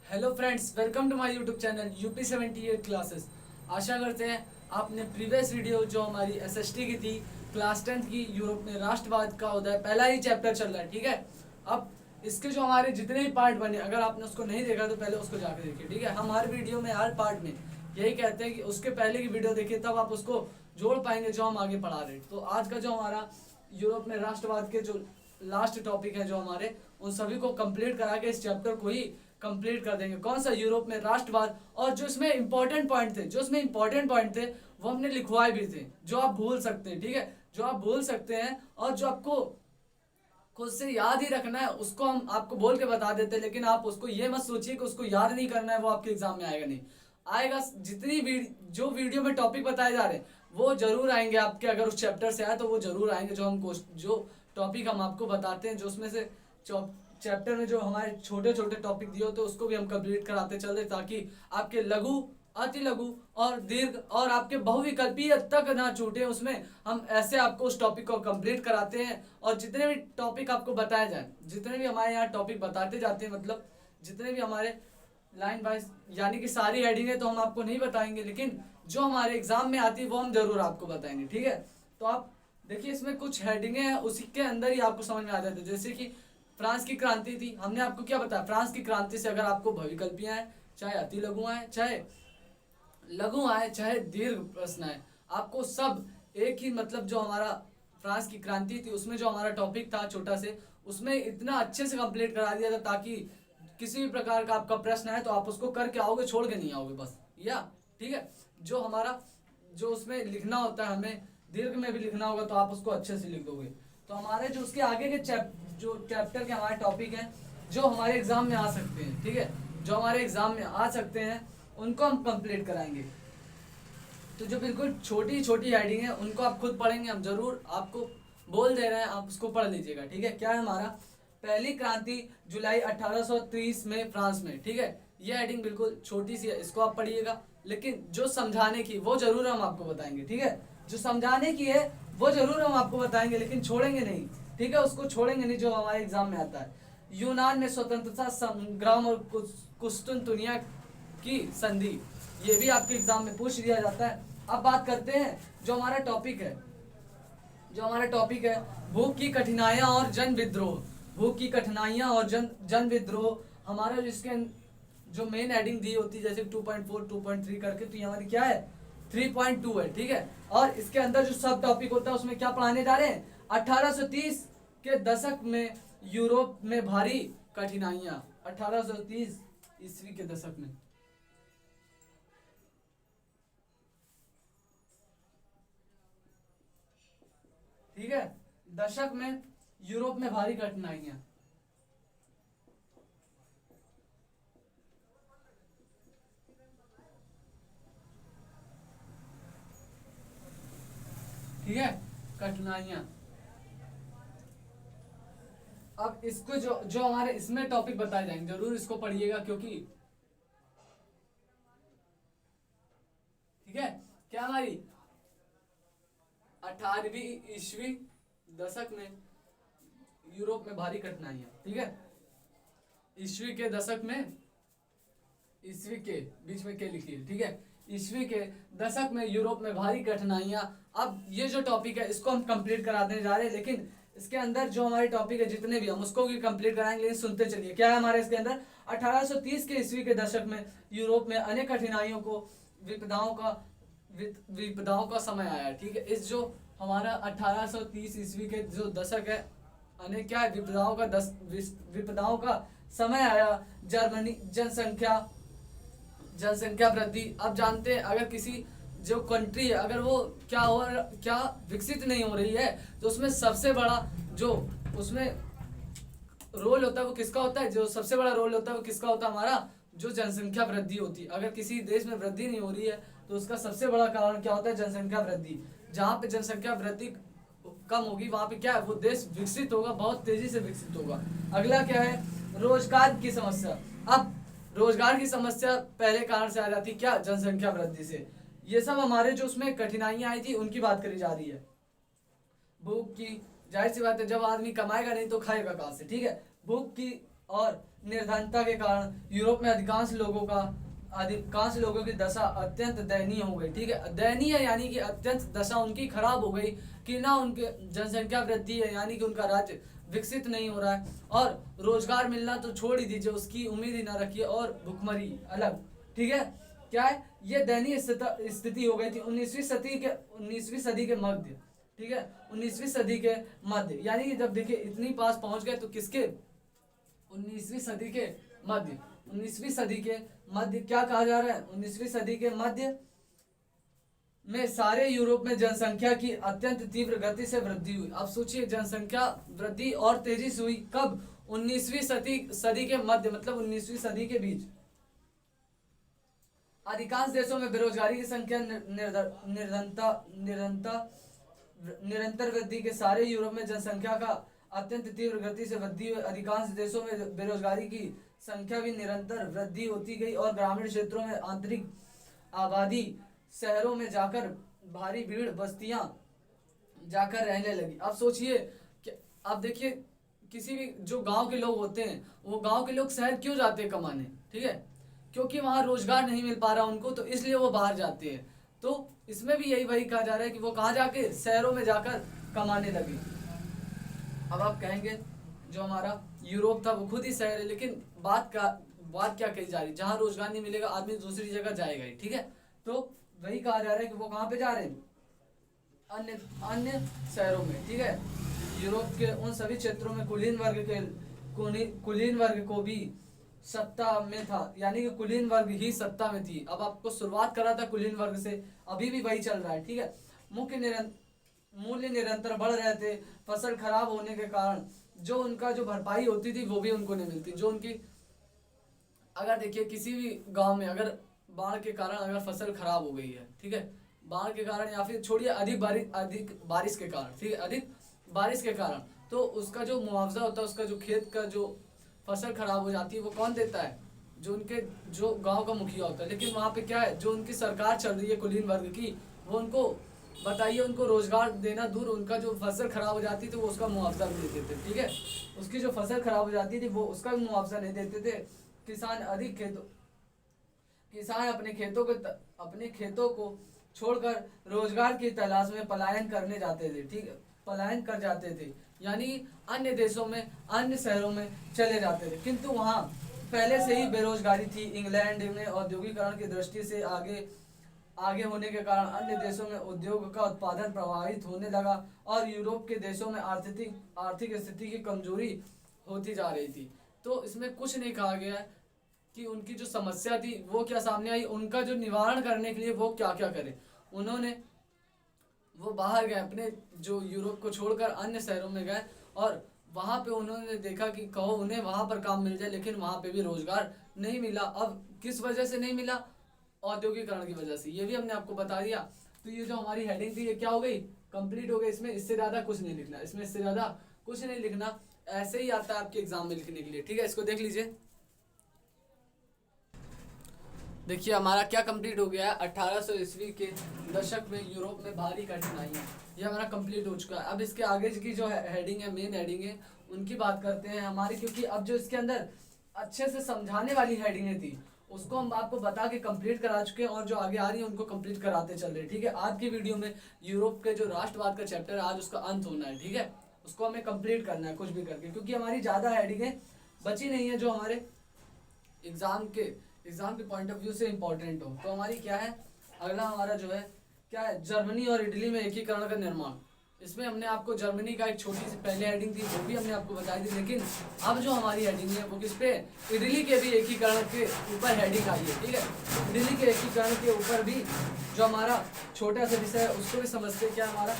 Hello friends, welcome to my YouTube channel UP 78 classes. आशा करते हैं आपने प्रीवियस वीडियो जो हमारी एसएसटी की थी क्लास 10th की, यूरोप में राष्ट्रवाद का उदय, पहला ही चैप्टर चल रहा है। ठीक है, अब इसके जो हमारे जितने भी पार्ट बने, अगर आपने उसको नहीं देखा तो पहले उसको जाकर देखिए। ठीक है, हम हर वीडियो में हर पार्ट में यही कहते हैं कि उसके पहले की वीडियो देखिए, तब आप उसको जोड़ पाएंगे जो हम आगे पढ़ा रहे हैं। तो आज का जो हमारा यूरोप में राष्ट्रवाद के जो लास्ट टॉपिक है, जो हमारे उन सभी को कंप्लीट करा के इस चैप्टर को ही कंप्लीट कर देंगे। कौन सा? यूरोप में राष्ट्रवाद। और जो इसमें इंपॉर्टेंट पॉइंट थे, वो हमने लिखवाए भी थे, जो आप भूल सकते हैं। ठीक है, जो आप भूल सकते हैं और जो आपको खुद से याद ही रखना है, उसको हम आपको बोल के बता देते हैं। लेकिन आप उसको ये मत सोचिए कि उसको याद नहीं करना है, वो आपके एग्जाम में आएगा नहीं आएगा। जितनी जो वीडियो में टॉपिक बताए जा रहे हैं वो जरूर आएंगे आपके, अगर उस चैप्टर से आए तो वो जरूर आएंगे। जो टॉपिक हम आपको बताते हैं, जो उसमें से चैप्टर में जो हमारे छोटे छोटे टॉपिक दिए होते हैं उसको भी हम कंप्लीट कराते चलते, ताकि आपके लघु, अति लघु और दीर्घ और आपके बहुविकल्पीय तक ना छूटे। उसमें हम ऐसे आपको उस टॉपिक को कंप्लीट कराते हैं। और जितने भी टॉपिक आपको बताए जाए, जितने भी हमारे यहाँ टॉपिक बताते जाते हैं, मतलब जितने भी हमारे लाइन वाइज, यानी कि सारी हेडिंग है तो हम आपको नहीं बताएंगे, लेकिन जो हमारे एग्जाम में आती है वो हम जरूर आपको बताएंगे। ठीक है, तो आप देखिए, इसमें कुछ हेडिंगें हैं, उसी के अंदर ही आपको समझ में आ जाते हैं। जैसे कि फ्रांस की क्रांति थी, हमने आपको क्या बताया? फ्रांस की क्रांति से अगर आपको भविकल्पियां हैं, चाहे अति लघु आए, चाहे लघु आए, चाहे दीर्घ प्रश्न आए, आपको सब एक ही, मतलब जो हमारा फ्रांस की क्रांति थी उसमें जो हमारा टॉपिक था छोटा से, उसमें इतना अच्छे से कंप्लीट करा दिया था, ताकि किसी भी प्रकार का आपका प्रश्न है तो आप उसको करके आओगे, छोड़ के नहीं आओगे बस। या ठीक है, जो हमारा जो उसमें लिखना होता है, हमें दीर्घ में भी लिखना होगा तो आप उसको अच्छे से लिख दोगे। तो हमारे जो उसके आगे के जो चैप्टर के हमारे टॉपिक हैं, जो हमारे एग्जाम में आ सकते हैं, ठीक है, जो हमारे एग्जाम में आ सकते हैं उनको हम कंप्लीट कराएंगे। तो जो बिल्कुल छोटी छोटी हेडिंग है उनको आप खुद पढ़ेंगे, हम जरूर आपको बोल दे रहे हैं, आप उसको पढ़ लीजिएगा। ठीक है, क्या है हमारा? पहली क्रांति जुलाई 1830 में फ्रांस में। ठीक है, ये हेडिंग बिल्कुल छोटी सी है, इसको आप पढ़िएगा, लेकिन जो समझाने की वो जरूर हम आपको बताएंगे। ठीक है, जो समझाने की है वो जरूर हम आपको बताएंगे, लेकिन छोड़ेंगे नहीं। ठीक है, उसको छोड़ेंगे नहीं जो हमारे एग्जाम में आता है। यूनान में स्वतंत्रता संग्राम और कुस्तुनतुनिया की संधि, ये भी आपके एग्जाम में पूछ लिया जाता है। अब बात करते हैं जो हमारा टॉपिक है, भूख की कठिनाइयां और जन विद्रोह। भूख की कठिनाइयां और जन विद्रोह हमारा जिसके जो मेन हेडिंग दी होती है, जैसे 2.4 2.3 करके, तो ये हमारी क्या है? 3.2 है। ठीक है, और इसके अंदर जो सब टॉपिक होता है उसमें क्या पढ़ाने जा रहे हैं? 1830 के दशक में यूरोप में भारी कठिनाइयां। 1830 ईस्वी के दशक में, ठीक है, दशक में यूरोप में भारी कठिनाइयां। ठीक है, कठिनाइयां। अब इसको जो जो हमारे इसमें टॉपिक बताए जाएंगे जरूर इसको पढ़िएगा, क्योंकि ठीक है, क्या हमारी 18वीं ईस्वी दशक में यूरोप में भारी कठिनाइयां। ठीक है, ईस्वी के दशक में, ईस्वी के बीच में के लिखिए। ठीक है, ईस्वी के दशक में यूरोप में भारी कठिनाइयां। अब ये जो टॉपिक है इसको हम कंप्लीट कराने जा रहे हैं, लेकिन इसके अंदर जो हमारे टॉपिक है जितने भी, हम उसको भी कंप्लीट कराएंगे, लेकिन सुनते चलिए क्या है हमारे इसके अंदर। 1830 के ईस्वी के दशक में यूरोप में अनेक कठिनाइयों को, विपदाओं का समय आया। ठीक है, इस जो हमारा 1830 ईस्वी के जो दशक है, अनेक क्या है? विपदाओं का समय आया। जर्मनी जनसंख्या वृद्धि। अब जानते हैं, अगर किसी जो कंट्री है, अगर वो क्या विकसित नहीं हो रही है, तो उसमें सबसे बड़ा जो उसमें रोल होता है वो किसका होता है? जो सबसे बड़ा रोल होता है वो किसका होता है? हमारा जो जनसंख्या वृद्धि होती है। अगर किसी देश में वृद्धि नहीं हो रही है तो उसका सबसे बड़ा कारण क्या होता है? जनसंख्या वृद्धि। जहाँ पे जनसंख्या वृद्धि कम होगी वहां पे क्या है? वो देश विकसित होगा, बहुत तेजी से विकसित होगा। अगला क्या है? रोजगार की समस्या। अब रोजगार की समस्या पहले कारण से आ जाती, क्या? जनसंख्या वृद्धि से। ये सब हमारे जो उसमें कठिनाइयां आई थी उनकी बात करी जा रही है। भूख की, जाहिर सी बात है, जब आदमी कमाएगा नहीं तो खाएगा कहाँ से? ठीक है, भूख की और निर्धनता के कारण यूरोप में अधिकांश लोगों की दशा अत्यंत दयनीय हो गई। ठीक है, दयनीय यानी कि अत्यंत दशा उनकी खराब हो गई कि ना उनके जनसंख्या वृद्धि है यानी कि उनका राज्य विकसित नहीं हो रहा है, और रोजगार मिलना तो छोड़ ही दीजिए, उसकी उम्मीद ही ना रखिए, और भुखमरी अलग। ठीक है, क्या है, ये दयनीय स्थिति हो गई थी 19वीं सदी के मध्य। ठीक है, 19वीं सदी के मध्य यानी कि जब देखिए इतनी पास पहुंच गए तो किसके, 19वीं सदी के मध्य। 19वीं सदी के मध्य क्या कहा जा रहा है, 19वीं सदी के मध्य में सारे यूरोप में जनसंख्या की अत्यंत तीव्र गति से वृद्धि हुई। अब सोचिए, जनसंख्या वृद्धि और तेजी से हुई कब, 19वीं सदी के मध्य, मतलब 19वीं सदी के बीच। अधिकांश देशों में बेरोजगारी की संख्या निरंतर वृद्धि के सारे यूरोप में जनसंख्या का अत्यंत तीव्र गति से वृद्धि हुई। अधिकांश देशों में बेरोजगारी की संख्या भी निरंतर वृद्धि होती गई और ग्रामीण क्षेत्रों में आंतरिक आबादी शहरों में जाकर भारी भीड़ बस्तियां जाकर रहने लगी। अब सोचिए कि अब देखिए, किसी भी जो गांव के लोग होते हैं वो गांव के लोग शहर क्यों जाते हैं कमाने, ठीक है, क्योंकि वहां रोजगार नहीं मिल पा रहा उनको, तो इसलिए वो बाहर जाते हैं। तो इसमें भी यही वही कहा जा रहा है कि वो कहाँ जाके, शहरों में जाकर कमाने लगे। अब आप कहेंगे जो हमारा यूरोप था वो खुद ही शहर है, लेकिन बात क्या कही जा रही, जहाँ रोजगार नहीं मिलेगा आदमी दूसरी जगह जाएगा ही। ठीक है, तो वही कहा जा रहा है कि वो कहाँ पे जा रहे हैं, अन्य शहरों में। ठीक है, यूरोप के उन सभी क्षेत्रों में कुलीन वर्ग को भी सत्ता में था, यानी कि कुलीन वर्ग ही सत्ता में थी। अब आपको शुरुआत करा था कुलीन वर्ग से, अभी भी वही चल रहा है। ठीक है, मूल्य निरंतर बढ़ रहे थे। फसल खराब होने के कारण जो उनका जो भरपाई होती थी वो भी उनको नहीं मिलती। जो उनकी, अगर देखिए किसी भी गांव में अगर बाढ़ के कारण अगर फसल खराब हो गई है, ठीक है, बाढ़ के कारण या फिर छोड़िए अधिक बारिश के कारण, ठीक है, अधिक बारिश के कारण, तो उसका जो मुआवजा होता है, उसका जो खेत का जो फसल खराब हो जाती है वो कौन देता है, जो गांव का मुखिया होता है। लेकिन वहाँ पे क्या है, जो उनकी सरकार चल रही है कुलीन वर्ग की, वो उनको बताइए, उनको रोजगार देना दूर, उनका जो फसल खराब हो जाती थी वो उसका मुआवजा भी देते थे। ठीक है, उसकी जो फसल खराब हो जाती थी वो उसका भी मुआवजा नहीं देते थे। किसान अपने खेतों को छोड़कर रोजगार की तलाश में पलायन करने जाते थे। ठीक है, पलायन कर जाते थे, यानी अन्य देशों में, अन्य शहरों में चले जाते थे। किंतु वहाँ पहले से ही बेरोजगारी थी। इंग्लैंड में औद्योगिकरण की दृष्टि से आगे होने के कारण अन्य देशों में उद्योग का उत्पादन प्रभावित होने लगा और यूरोप के देशों में आर्थिक स्थिति की कमजोरी होती जा रही थी। तो इसमें कुछ नहीं कहा गया है कि उनकी जो समस्या थी वो क्या सामने आई, उनका जो निवारण करने के लिए वो क्या क्या करे। वो बाहर गए, अपने जो यूरोप को छोड़कर अन्य शहरों में गए और वहाँ पे उन्होंने देखा कि कहो उन्हें वहाँ पर काम मिल जाए, लेकिन वहाँ पे भी रोजगार नहीं मिला। अब किस वजह से नहीं मिला, औद्योगिकरण की वजह से। ये भी हमने आपको बता दिया। तो ये जो हमारी हेडिंग थी ये क्या हो गई, कंप्लीट हो गई। इसमें इससे ज़्यादा कुछ नहीं लिखना, ऐसे ही आता है आपके एग्जाम में लिखने के लिए। ठीक है, इसको देख लीजिए। देखिए हमारा क्या कंप्लीट हो गया है, 1800 ईस्वी के दशक में यूरोप में भारी कठिनाइयाँ, ये हमारा कंप्लीट हो चुका है। अब इसके आगे की जो हेडिंग है, मेन हेडिंग है, उनकी बात करते हैं हमारी, क्योंकि अब जो इसके अंदर अच्छे से समझाने वाली हेडिंगें थी उसको हम आपको बता के कंप्लीट करा चुके हैं और जो आगे आ रही है उनको कंप्लीट कराते चल रहे हैं। ठीक है, आज की वीडियो में यूरोप के जो राष्ट्रवाद का चैप्टर है आज उसका अंत होना है। ठीक है, उसको हमें कंप्लीट करना है कुछ भी करके, क्योंकि हमारी ज़्यादा हेडिंगें बची नहीं है जो हमारे एग्जाम के पॉइंट ऑफ व्यू से इम्पोर्टेंट हो। तो हमारी क्या है, अगला हमारा जो है क्या है, जर्मनी और इटली में एकीकरण का निर्माण। इसमें हमने आपको जर्मनी का एक छोटी सी पहले हेडिंग थी वो भी हमने आपको बताई थी, लेकिन अब जो हमारी हेडिंग है वो किस पे, इटली के भी एकीकरण के ऊपर हेडिंग आई है। ठीक है, इटली के एकीकरण के ऊपर भी जो हमारा छोटा सा विषय है उसको भी समझते क्या हमारा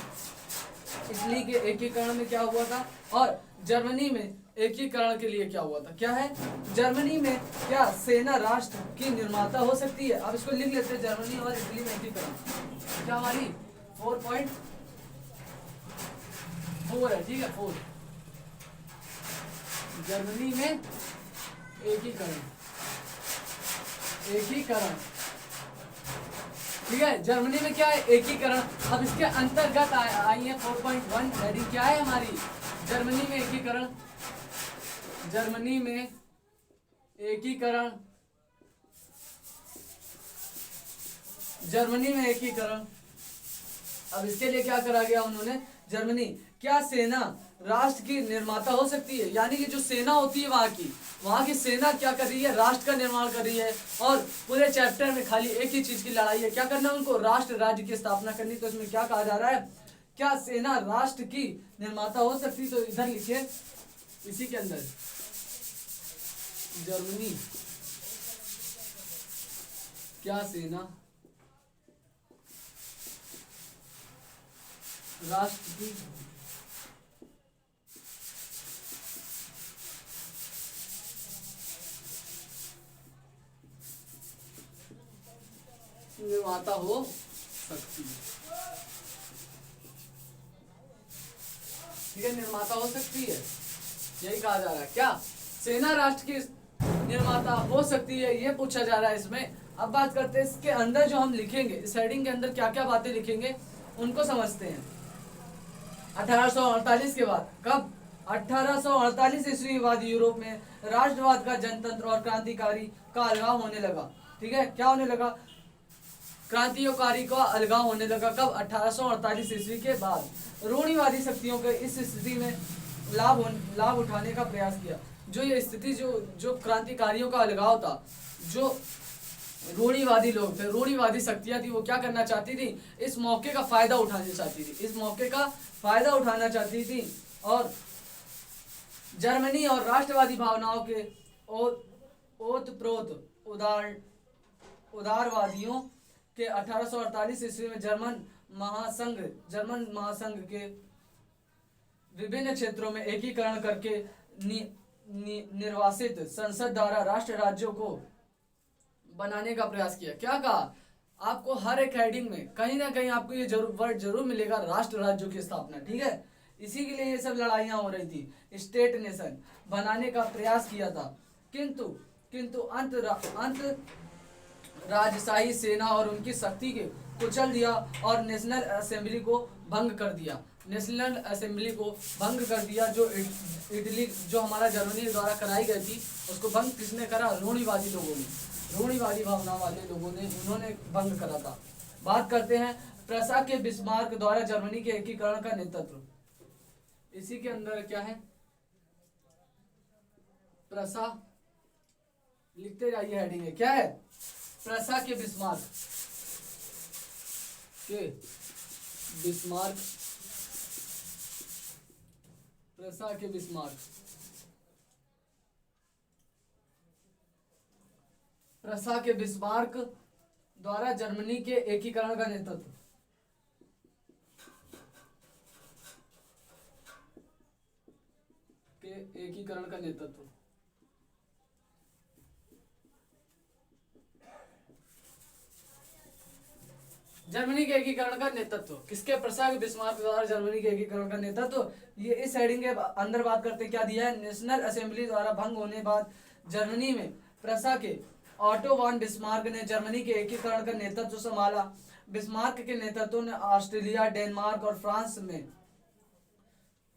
इटली के एकीकरण में क्या हुआ था और जर्मनी में एकीकरण के लिए क्या हुआ था। क्या है, जर्मनी में क्या सेना राष्ट्र की निर्माता हो सकती है। अब इसको लिख लेते हैं, जर्मनी और इटली में एकीकरण क्या हमारी 4.4 है। ठीक है, 4 जर्मनी में एकीकरण। ठीक है, जर्मनी में क्या है, एकीकरण। अब इसके अंतर्गत आई है 4.1 हेडिंग क्या है हमारी, जर्मनी में एकीकरण। जर्मनी में एकीकरण, जर्मनी में एकीकरण। अब इसके लिए क्या करा गया उन्होंने, जर्मनी, क्या सेना राष्ट्र की निर्माता हो सकती है? यानी कि जो सेना होती है वहां की सेना क्या कर रही है, राष्ट्र का निर्माण कर रही है। और पूरे चैप्टर में खाली एक ही चीज की लड़ाई है, क्या करना है उनको, राष्ट्र राज्य की स्थापना करनी। तो इसमें क्या कहा जा रहा है, क्या सेना राष्ट्र की निर्माता हो सकती? तो इधर लिखिए इसी के अंदर, जर्मनी, क्या सेना राष्ट्र की निर्माता हो सकती है? ठीक है, निर्माता हो सकती है, यही कहा जा रहा है। क्या सेना राष्ट्र की निर्माता हो सकती है, ये पूछा जा रहा है इसमें। अब बात करते हैं इसके अंदर जो हम लिखेंगे, इस हेडिंग के अंदर क्या क्या बातें लिखेंगे उनको समझते हैं। 1848 के बाद, कब, 1848 ईस्वी के बाद यूरोप में राष्ट्रवाद का जनतंत्र और क्रांतिकारी का अलगाव होने लगा। ठीक है, क्या होने लगा, क्रांतिकारी का अलगाव होने लगा। कब, 1848 ईस्वी के बाद। रूढ़िवादी शक्तियों के इस स्थिति में लाभ उठाने का प्रयास किया। जो ये स्थिति, जो क्रांतिकारियों का अलगाव था, जो रूढ़िवादी लोग थे, रूढ़िवादी शक्तियां थी, वो क्या करना चाहती थी, इस मौके का फायदा उठाना चाहती थी, इस मौके का फायदा उठाना चाहती थी। और जर्मनी और राष्ट्रवादी भावनाओं के ओतप्रोत उदारवादियों के 1848 ईस्वी में जर्मन महासंघ के विभिन्न क्षेत्रों में एकीकरण करके निर्वासित संसद द्वारा राष्ट्र राज्यों को बनाने का प्रयास किया। क्या कहा, आपको हर एक हेडिंग में कहीं ना कहीं आपको ये वर्ड जरूर मिलेगा, राष्ट्र राज्यों की स्थापना। ठीक है, इसी के लिए ये सब लड़ाइयां हो रही थी, स्टेट नेशन बनाने का प्रयास किया था। किंतु अंत राजशाही सेना और उनकी शक्ति के कुचल दिया और नेशनल असेंबली को भंग कर दिया। नेशनल असेंबली को भंग कर दिया, जो इटली, जो हमारा जर्मनी द्वारा कराई गई थी, उसको भंग किसने करा, रूढ़िवादी लोगों ने, रूढ़िवादी भावना वाले लोगों ने, उन्होंने भंग करा था। बात करते हैं प्रसा के बिस्मार्क द्वारा जर्मनी के एकीकरण का नेतृत्व। इसी के अंदर क्या है, प्रसा, लिखते जाइए हेडिंग है, क्या है, प्रसा के बिस्मार्क प्रसा के बिस्मार्क, प्रसा के बिस्मार्क द्वारा जर्मनी के एकीकरण का नेतृत्व। एकीकरण का नेतृत्व, जर्मनी के एकीकरण का नेतृत्व किसके, प्रसा के बिस्मार्क द्वारा जर्मनी के एकीकरण का नेतृत्व। ये इस हेडिंग के अंदर बात करते क्या दिया है, नेशनल असेंबली द्वारा भंग होने बाद जर्मनी में प्रसा के ऑटो वॉन बिस्मार्क ने जर्मनी के एकीकरण का नेतृत्व संभाला। बिस्मार्क के नेतृत्व ने ऑस्ट्रेलिया, डेनमार्क और फ्रांस में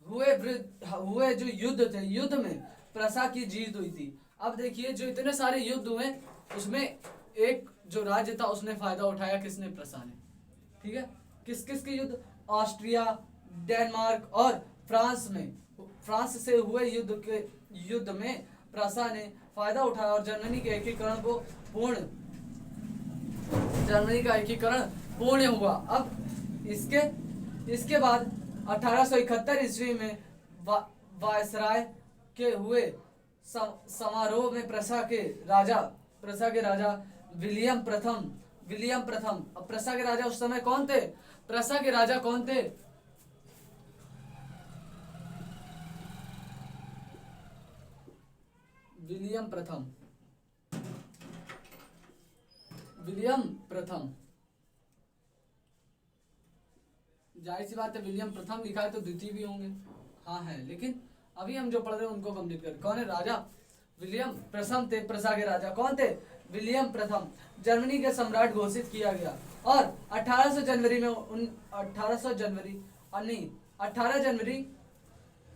हुए जो युद्ध थे, युद्ध में प्रसा की जीत हुई थी। अब देखिए, जो इतने सारे युद्ध हुए, उसमें एक जो राज्य था उसने फायदा उठाया, किसने, प्रसा ने। ठीक है, किस किस के युद्ध, ऑस्ट्रिया, डेनमार्क और फ्रांस में, फ्रांस से हुए युद्ध में प्रसा ने फायदा उठाया और जर्मनी के एकीकरण को जर्मनी का एकीकरण पूर्ण हुआ। अब इसके बाद 1871 ईस्वी में वायसराय के हुए समारोह में प्रसा के राजा विलियम प्रथम, अब प्रसा के राजा उस समय कौन थे, प्रसा के राजा कौन थे, विलियम प्रथम। जाहिर सी बात है, विलियम प्रथम लिखा है तो द्वितीय भी होंगे, हाँ है, लेकिन अभी हम जो पढ़ रहे हैं उनको कंप्लीट करें। कौन है राजा, विलियम प्रथम थे, प्रसा के राजा कौन थे, विलियम प्रथम। जर्मनी के सम्राट घोषित किया गया और 18 जनवरी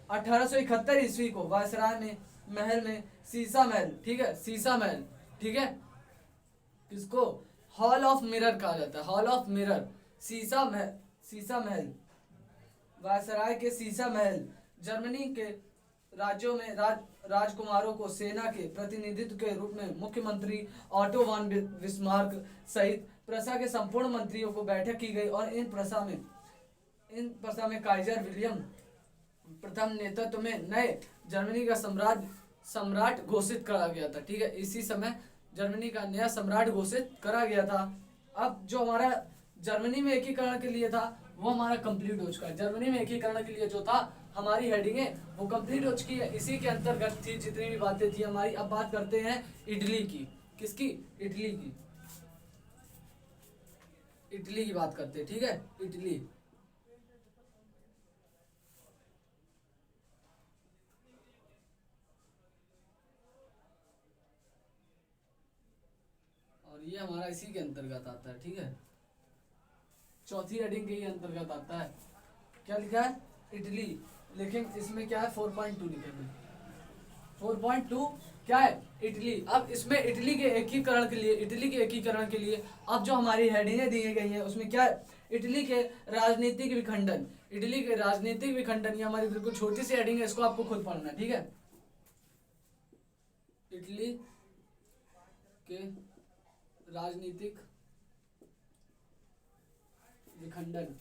1871 ईस्वी को वायसराय में महल में शीशा महल, ठीक है, शीशा महल, ठीक है, किसको हॉल ऑफ मिरर कहा जाता है, हॉल ऑफ मिरर, शीशा महल, शीशा महल, वायसराय के शीशा महल, जर्मनी के राज्यों में राजकुमारों को सेना के प्रतिनिधित्व के रूप में मुख्यमंत्री ऑटो वान बिस्मार्क सहित प्रसा के संपूर्ण मंत्रियों को बैठक की गई और इन प्रसा में काइजर विलियम प्रथम नेतृत्व में नए जर्मनी का सम्राट घोषित करा गया था, ठीक है, इसी समय जर्मनी का नया सम्राट घोषित करा गया था। अब जो हमारा जर्मनी में एकीकरण के लिए था वो हमारा कंप्लीट हो चुका है। जर्मनी में एकीकरण के लिए जो था हमारी हेडिंग है वो कंप्लीट हो चुकी है, इसी के अंतर्गत थी जितनी भी बातें थी हमारी। अब बात करते हैं इटली की, किसकी, इटली की, इटली की बात करते हैं, ठीक है, इटली। और ये हमारा इसी के अंतर्गत आता है, ठीक है, चौथी हेडिंग के ही अंतर्गत आता है। क्या लिखा है, इटली, लेकिन इसमें क्या है 4.2 लिखे हैं, 4.2 क्या है, इटली। अब इसमें इटली के एकीकरण के लिए, इटली के एकीकरण के लिए अब जो हमारी हेडिंगें दी गई हैं उसमें क्या है, इटली के राजनीतिक विखंडन, इटली के राजनीतिक विखंडन, ये हमारी बिल्कुल छोटी सी हेडिंग है, इसको आपको खुद पढ़ना है, ठीक है, इटली के राजनीतिक विखंडन,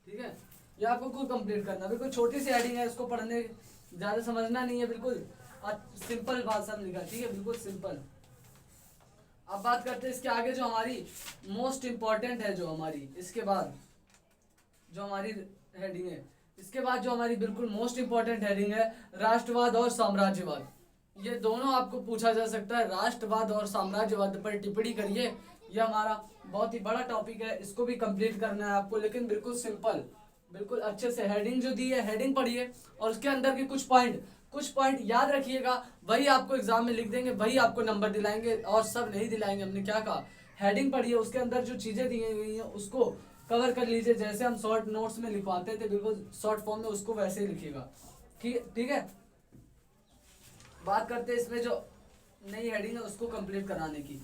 ठीक है, ये आपको खुद कंप्लीट करना, बिल्कुल छोटी सी हेडिंग है, इसको पढ़ने ज्यादा समझना नहीं है, बिल्कुल सिंपल भाषा में लिखा, ठीक है, बिल्कुल सिंपल। अब बात करते हैं इसके आगे जो हमारी मोस्ट इंपॉर्टेंट है, जो हमारी इसके बाद जो हमारी हेडिंग है, इसके बाद जो हमारी बिल्कुल मोस्ट इंपॉर्टेंट हेडिंग है राष्ट्रवाद और साम्राज्यवाद। ये दोनों आपको पूछा जा सकता है, राष्ट्रवाद और साम्राज्यवाद पर टिप्पणी करिए, यह हमारा बहुत ही बड़ा टॉपिक है, इसको भी कंप्लीट करना है आपको, लेकिन बिल्कुल सिंपल, बिल्कुल अच्छे से हेडिंग जो दी है हेडिंग पढ़िए और उसके अंदर के कुछ पॉइंट याद रखिएगा, वही आपको एग्जाम में लिख देंगे, वही आपको नंबर दिलाएंगे, और सब नहीं दिलाएंगे। हमने क्या कहा, हेडिंग पढ़िए, उसके अंदर जो चीजें दी गई हैं उसको कवर कर लीजिए, जैसे हम शॉर्ट नोट्स में लिखवाते थे बिल्कुल शॉर्ट फॉर्म में, उसको वैसे ही लिखिएगा, ठीक है। बात करते हैं इसमें जो नई हेडिंग है उसको कंप्लीट कराने की।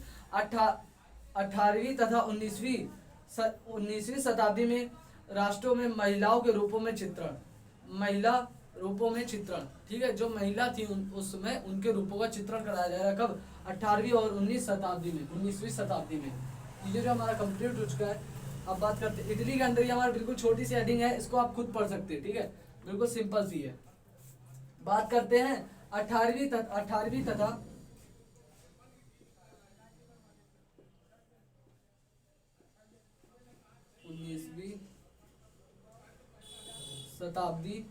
18वीं तथा 19वीं शताब्दी में राष्ट्रों में महिलाओं के रूपों में चित्रण, महिला रूपों में चित्रण, ठीक है, जो महिला थी उस समय उनके रूपों का चित्रण कराया जाएगा, कब, 18वीं और 19वीं शताब्दी में। ये जो हमारा कंप्लीट हो चुका है। अब बात करते हैं इटली के अंदर, ये हमारी बिल्कुल छोटी सी हेडिंग है, इसको आप खुद पढ़ सकते हैं, ठीक है, बिल्कुल सिंपल सी है। बात करते हैं 18वीं तथा 19वीं शताब्दी,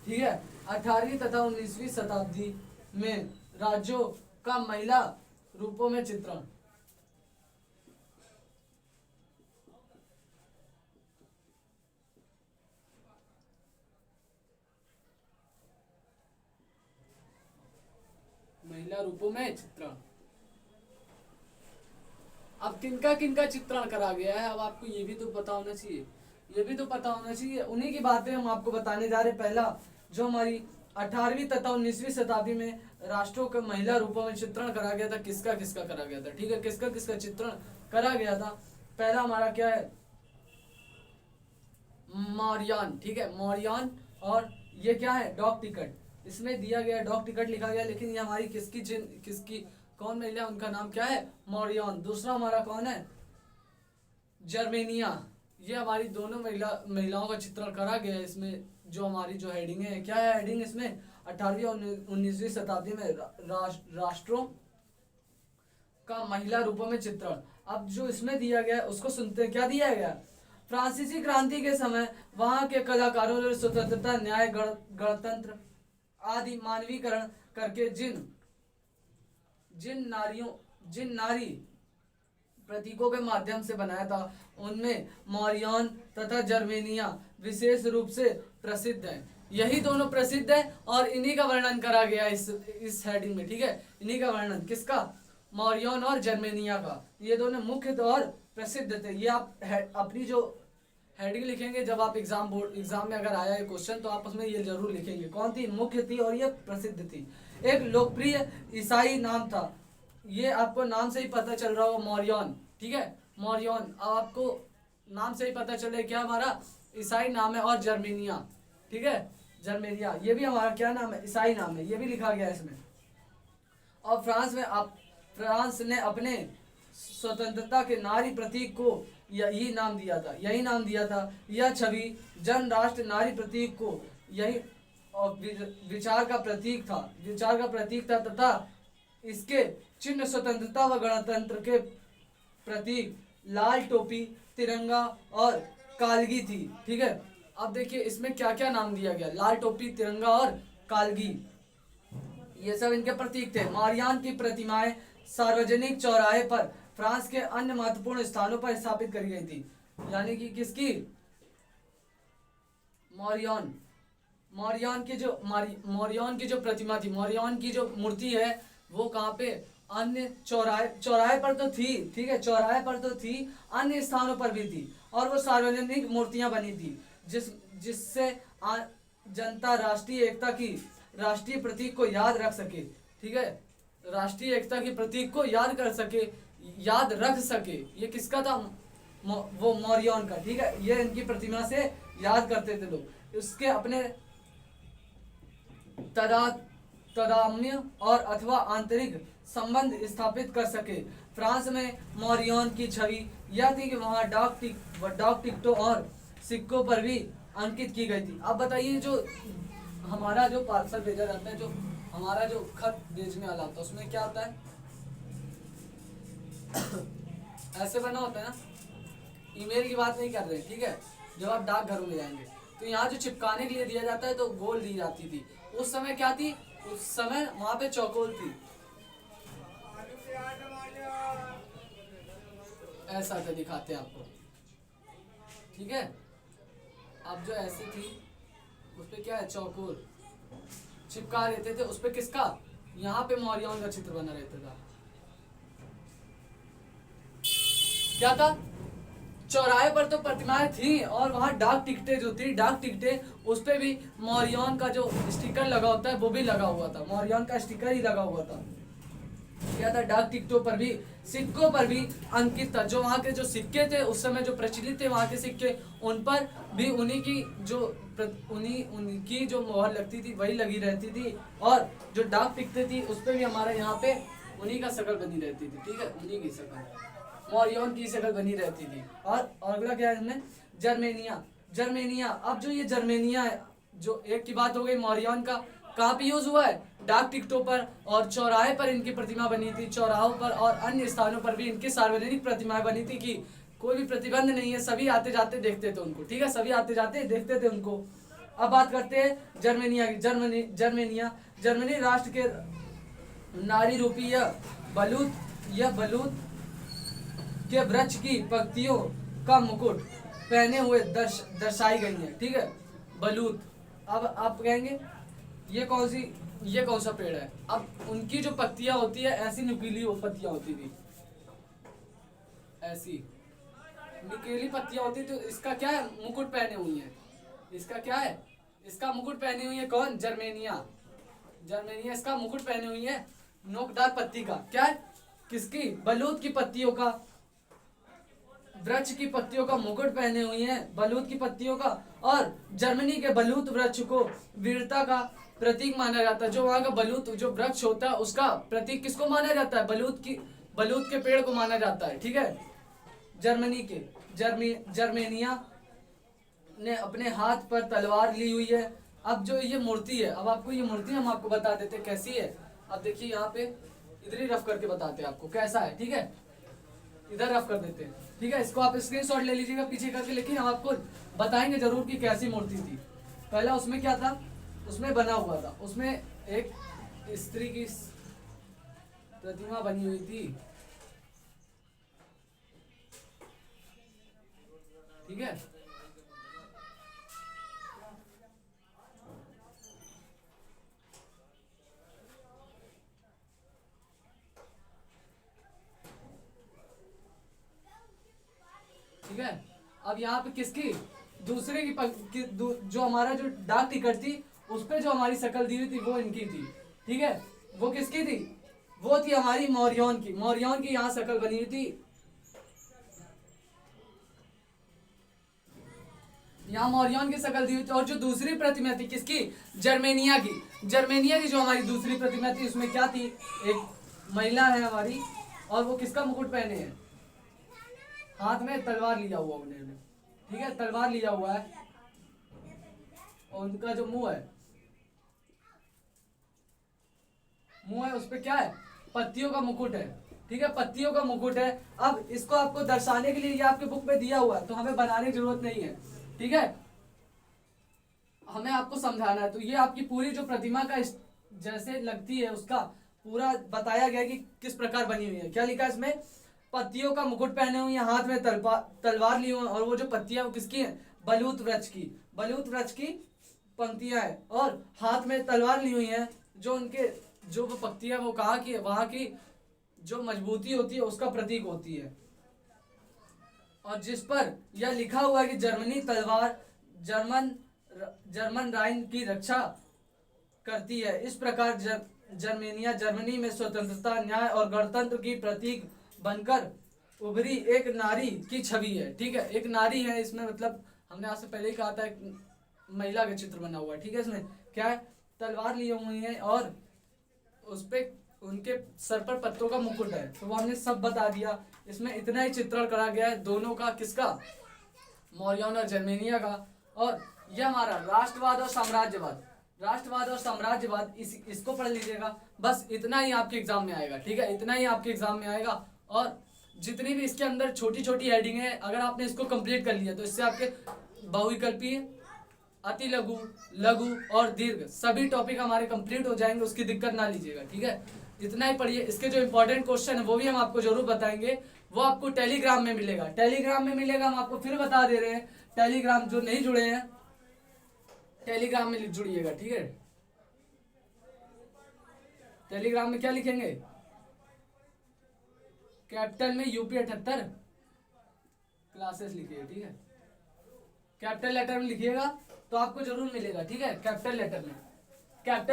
ठीक है, 18वीं तथा 19वीं शताब्दी में राज्यों का महिला रूपों में चित्रण, महिला रूपों में चित्रण। अब किनका किनका चित्रण करा गया है, अब आपको ये भी तो पता होना चाहिए, ये भी तो पता होना चाहिए, उन्हीं की बातें हम आपको बताने जा रहे हैं। पहला जो हमारी 18वीं तथा 19वीं शताब्दी में राष्ट्रों के महिला रूपों में चित्रण करा गया था, किसका किसका करा गया था, ठीक है, किसका किसका चित्रण करा गया था। पहला हमारा क्या है, मौर्यान, ठीक है, मौर्यान, और ये क्या है, डॉक टिकट, इसमें दिया गया डॉक टिकट लिखा गया, लेकिन ये हमारी किसकी कौन महिला, उनका नाम क्या है, मौर्यान। दूसरा हमारा कौन है, जर्मेनिया, ये हमारी दोनों महिलाओं का चित्रण करा गया है। इसमें जो हमारी जो हेडिंग है, क्या है हेडिंग इसमें, 18वीं और 19वीं शताब्दी में राष्ट्रों का महिला रूपों में चित्रण। अब जो इसमें दिया गया है उसको सुनते हैं, क्या दिया गया, फ्रांसीसी क्रांति के समय वहां के कलाकारों ने स्वतंत्रता, न्याय, गणतंत्र आदि मानवीकरण करके जिन नारी प्रतीकों के माध्यम से बनाया था, उनमें मौर्यान तथा जर्मेनिया विशेष रूप से प्रसिद्ध है। यही दोनों प्रसिद्ध है और इन्हीं का वर्णन करा गया इस हेडिंग में, ठीक है, इन्हीं का वर्णन, किसका, मौर्यान और जर्मेनिया का, ये दोनों मुख्य और प्रसिद्ध थे। ये आप अपनी जो हेडिंग लिखेंगे जब आप एग्जाम में अगर आया है क्वेश्चन तो आप उसमें ये जरूर लिखेंगे। कौन थी? मुख्य थी और ये प्रसिद्ध थी। एक लोकप्रिय ईसाई नाम था, ये आपको नाम से ही पता चल रहा होगा, मौर्यन। ठीक है, मौर्यन। अब आपको नाम से ही पता चले क्या हमारा ईसाई नाम है। और जर्मेनिया, ठीक है, जर्मेनिया ये भी हमारा क्या नाम है? ईसाई नाम है, ये भी लिखा गया है इसमें। और फ्रांस ने अपने स्वतंत्रता के नारी प्रतीक को यही नाम दिया था। यह छवि जन राष्ट्र नारी प्रतीक को यही और विचार का प्रतीक था तथा इसके चिन्ह स्वतंत्रता व गणतंत्र के प्रतीक लाल टोपी, तिरंगा और कालगी थी। ठीक है, अब देखिए इसमें क्या क्या नाम दिया गया। लाल टोपी, तिरंगा और कालगी, ये सब इनके प्रतीक थे। मारियान की प्रतिमाएं सार्वजनिक चौराहे पर फ्रांस के अन्य महत्वपूर्ण स्थानों पर स्थापित करी गई थी। यानी कि किसकी? मौर्यन। मौर्यन की जो प्रतिमा थी, मौर्यन की जो मूर्ति है वो कहाँ पे? अन्य चौराहे पर तो थी, ठीक है, चौराहे पर तो थी, अन्य स्थानों पर भी थी। और वो सार्वजनिक मूर्तियां बनी थी जिससे जनता राष्ट्रीय प्रतीक को याद रख सके। ठीक है, राष्ट्रीय एकता की प्रतीक को याद रख सके। ये किसका था? वो मौर्यन का। ठीक है, ये इनकी प्रतिमा से याद करते थे लोग। उसके अपने तदाम्य और अथवा आंतरिक संबंध स्थापित कर सके। फ्रांस में मौर्यन की छवि यह थी कि वहां डाक टिकटों और सिक्कों पर भी अंकित की गई थी। अब बताइए, जो हमारा जो पार्सल भेजा जाता है, जो हमारा जो खत भेजने वाला होता है, उसमें क्या होता है? ऐसे बना होता है ना, ईमेल की बात नहीं कर रहे, ठीक है। जब आप डाकघरों में जाएंगे तो यहाँ जो चिपकाने के लिए दिया जाता है तो गोल दी जाती थी। उस समय क्या थी? उस समय वहां पे चौकोल थी। ऐसा तो दिखाते हैं आपको, ठीक है। अब जो ऐसी थी उस पे क्या है? चौकोल चिपका देते थे। उस पे किसका? यहाँ पे मौर्यों का चित्र बना रहता था। क्या था? चौराहे पर तो प्रतिमाएं थी और वहां डाक टिकटें जो थी, डाक टिकटें, उस पे भी मौर्यों का जो स्टिकर लगा होता है वो भी लगा हुआ था। मौर्यों का स्टिकर ही लगा हुआ था। क्या था? डाक टिकटों पर भी, सिक्कों पर भी अंकित था। जो वहाँ के जो सिक्के थे उस समय जो प्रचलित थे वहाँ के सिक्के, उन पर भी उनकी जो मोहर लगती थी वही लगी रहती थी। और जो डाक टिकटें थी उस पर भी हमारा यहाँ पे उन्हीं का शक्ल बनी रहती थी। ठीक है, उन्हीं की शक्ल, मौर्यों की शक्ल बनी रहती थी। और अगला क्या है इसमें? जर्मेनिया। अब जो ये जर्मेनिया है, जो एक की बात हो गई मौर्यों का, कहाँ पे यूज हुआ है? डाक टिकटों पर और चौराहे पर इनकी प्रतिमा बनी थी। चौराहों पर और अन्य स्थानों पर भी इनकी सार्वजनिक प्रतिमाएं बनी थी कि कोई भी प्रतिबंध नहीं है, सभी आते जाते देखते थे उनको। ठीक है, सभी आते जाते देखते थे उनको। अब बात करते हैं जर्मेनिया की। जर्मनी राष्ट्र के नारी रूपी यह बलूत के वृक्ष की पत्तियों का मुकुट पहने हुए दर्शाई गई है। ठीक है, बलूत। अब आप कहेंगे ये कौन सा पेड़ है? अब उनकी जो पत्तियां होती है ऐसी नुकीली पत्तियां होती थी, ऐसी नुकीली पत्तियां होती। तो इसका क्या है? मुकुट पहने हुई है। इसका क्या है? इसका मुकुट पहनी हुई है कौन? जर्मेनिया इसका मुकुट पहने हुई है नोकदार पत्ती का। क्या है? किसकी? बलूत की पत्तियों का, वृक्ष की पत्तियों का मुकुट पहने हुई है, बलूत की पत्तियों का। और जर्मनी के बलूत वृक्ष को वीरता का प्रतीक माना जाता है। जो वहाँ का बलूत जो वृक्ष होता है उसका प्रतीक किसको माना जाता है? बलूत के पेड़ को माना जाता है। ठीक है, जर्मेनिया ने अपने हाथ पर तलवार ली हुई है। अब जो ये मूर्ति है, अब आपको ये मूर्ति हम आपको बता देते कैसी है। अब देखिए यहाँ पे इधर ही रफ करके बताते हैं आपको कैसा है। ठीक है, इधर रफ कर देते हैं। ठीक है, इसको आप स्क्रीनशॉट ले लीजिएगा पीछे करके, लेकिन हम आपको बताएंगे जरूर कि कैसी मूर्ति थी। पहला उसमें क्या था? उसमें बना हुआ था, उसमें एक स्त्री की प्रतिमा बनी हुई थी। ठीक है, ठीक है। अब यहाँ पे किसकी? दूसरे जो हमारा जो डाक टिकट थी उस पे जो हमारी शक्ल दी हुई थी वो इनकी थी, ठीक है। वो किसकी थी? वो थी हमारी मौर्यों की। मौर्यों की यहाँ शक्ल बनी हुई थी, यहाँ मौर्यों की शक्ल दी हुई थी। और जो दूसरी प्रतिमा थी किसकी? जर्मेनिया की। जर्मेनिया की जो हमारी दूसरी प्रतिमा थी उसमें क्या थी? एक महिला है हमारी, और वो किसका मुकुट पहने हैं? हाथ में तलवार लिया हुआ उन्होंने, ठीक है, तलवार लिया हुआ है। और उनका जो मुंह है उस पे क्या है? पत्तियों का मुकुट है, ठीक है, पत्तियों का मुकुट है। अब इसको आपको दर्शाने के लिए ये आपके बुक में दिया हुआ है, तो हमें बनाने की जरूरत नहीं है, ठीक है, हमें आपको समझाना है। तो ये आपकी पूरी जो प्रतिमा का जैसे लगती है उसका पूरा बताया गया कि किस प्रकार बनी हुई है। क्या लिखा है इसमें? पत्तियों का मुकुट पहने हुए हैं, हाथ में तलवार ली हुई है, और वो जो पत्तियां वो किसकी हैं? बलूत वृक्ष की। बलूत वृक्ष की पंक्तियां हैं और हाथ में तलवार ली हुई हैं। जो उनके जो वो पत्तियां, वो कहा कि वहां की जो मजबूती होती है उसका प्रतीक होती है। और जिस पर यह लिखा हुआ है कि जर्मनी तलवार जर्मन राइन की रक्षा करती है। इस प्रकार जर्मनी में स्वतंत्रता, न्याय और गणतंत्र की प्रतीक बनकर उभरी एक नारी की छवि है, ठीक है, एक नारी है इसमें। मतलब हमने आपसे पहले ही कहा था एक महिला का चित्र बना हुआ है, ठीक है। इसमें क्या है? तलवार लिए हुई है और उस पे उनके सर पर पत्तों का मुकुट है। तो वो हमने सब बता दिया। इसमें इतना ही चित्रण करा गया है दोनों का, किसका? मौर्यों और जर्मेनिया का। और यह हमारा राष्ट्रवाद और साम्राज्यवाद, राष्ट्रवाद और साम्राज्यवाद इसको पढ़ लीजिएगा। बस इतना ही आपके एग्जाम में आएगा, ठीक है, इतना ही आपके एग्जाम में आएगा। और जितनी भी इसके अंदर छोटी छोटी हेडिंग है, अगर आपने इसको कंप्लीट कर लिया तो इससे आपके बहुविकल्पीय, अति लघु, लघु और दीर्घ सभी टॉपिक हमारे कंप्लीट हो जाएंगे, उसकी दिक्कत ना लीजिएगा, ठीक है। इतना ही पढ़िए। इसके जो इंपॉर्टेंट क्वेश्चन है वो भी हम आपको जरूर बताएंगे, वो आपको टेलीग्राम में मिलेगा, टेलीग्राम में मिलेगा। हम आपको फिर बता दे रहे हैं, टेलीग्राम जो नहीं जुड़े हैं टेलीग्राम में जुड़िएगा, ठीक है। टेलीग्राम में क्या लिखेंगे? कैपिटल में यूपी 78 क्लासेस लिखिए, ठीक है, कैपिटल लेटर में लिखिएगा तो आपको जरूर मिलेगा, ठीक है। कैपिटल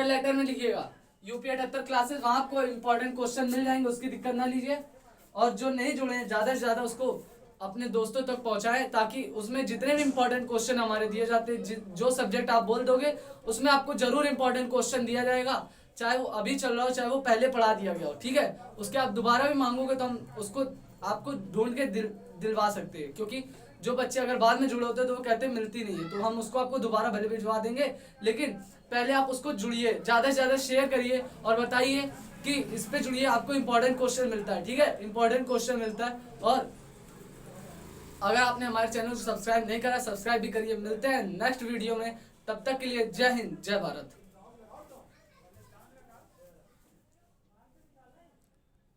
लेटर में लिखिएगा यूपी 78 क्लासेस, वहां आपको इंपॉर्टेंट क्वेश्चन मिल जाएंगे, उसकी दिक्कत ना लीजिए। और जो नहीं जुड़े हैं ज्यादा से ज्यादा उसको अपने दोस्तों तक पहुंचाएं, ताकि उसमें जितने भी इंपॉर्टेंट क्वेश्चन हमारे दिए जाते हैं, जो सब्जेक्ट आप बोल दोगे उसमें आपको जरूर इंपॉर्टेंट क्वेश्चन दिया जाएगा, चाहे वो अभी चल रहा हो चाहे वो पहले पढ़ा दिया गया हो, ठीक है। उसके आप दोबारा भी मांगोगे तो हम उसको आपको ढूंढ के दिलवा सकते हैं, क्योंकि जो बच्चे अगर बाद में जुड़े होते हैं तो वो कहते हैं मिलती नहीं है, तो हम उसको आपको दोबारा भले भिजवा देंगे। लेकिन पहले आप उसको जुड़िए, ज्यादा से ज्यादा शेयर करिए और बताइए कि इस पे जुड़िए, आपको इंपॉर्टेंट क्वेश्चन मिलता है, ठीक है, इंपॉर्टेंट क्वेश्चन मिलता है। और अगर आपने हमारे चैनल को सब्सक्राइब नहीं करा, सब्सक्राइब भी करिए। मिलते हैं नेक्स्ट वीडियो में, तब तक के लिए जय हिंद, जय भारत।